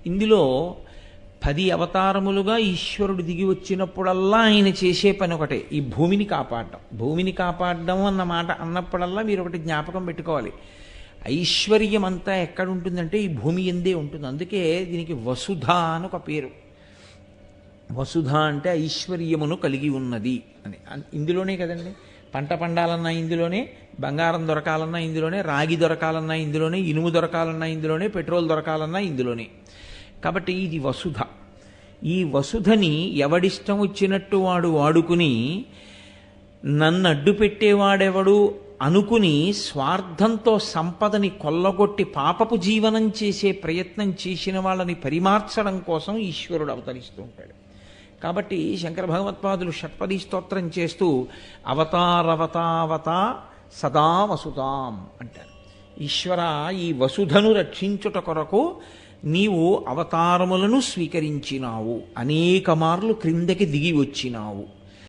ఇందులో 10 అవతారములుగా ఈశ్వరుడు దిగి వచ్చినప్పుడల్లా ఆయన చేసే పని ఒకటే, ఈ భూమిని కాపాడడం. భూమిని కాపాడడం అన్న మాట అన్నప్పుడల్లా మీరు ఒకటి జ్ఞాపకం పెట్టుకోవాలి, ఐశ్వర్యం అంతా ఎక్కడ ఉంటుందంటే ఈ భూమి ఎందే ఉంటుంది. అందుకే దీనికి వసుధ అని ఒక పేరు. వసుధ అంటే ఐశ్వర్యమును కలిగి ఉన్నది అని. ఇందులోనే కదండి, పంట పండాలన్నా ఇందులోనే, బంగారం దొరకాలన్నా ఇందులోనే, రాగి దొరకాలన్నా ఇందులోనే, ఇనుము దొరకాలన్నా ఇందులోనే, పెట్రోల్ దొరకాలన్నా ఇందులోనే. కాబట్టి ఇది వసుధ. ఈ వసుధని ఎవడిష్టం వచ్చినట్టు వాడు వాడుకుని నన్ను అడ్డు పెట్టేవాడెవడు అనుకుని స్వార్థంతో సంపదని కొల్లగొట్టి పాపపు జీవనం చేసే ప్రయత్నం చేసిన వాళ్ళని పరిమార్చడం కోసం ఈశ్వరుడు అవతరిస్తూ ఉంటాడు. కాబట్టి శంకర భగవత్పాదులు షట్పదీ స్తోత్రం చేస్తూ అవతారవతావత సదా వసుతాం అంటారు. ఈశ్వర, ఈ వసుధను రక్షించుట కొరకు నీవు అవతారములను స్వీకరించినావు, అనేక మార్లు క్రిందకి దిగి వచ్చినావు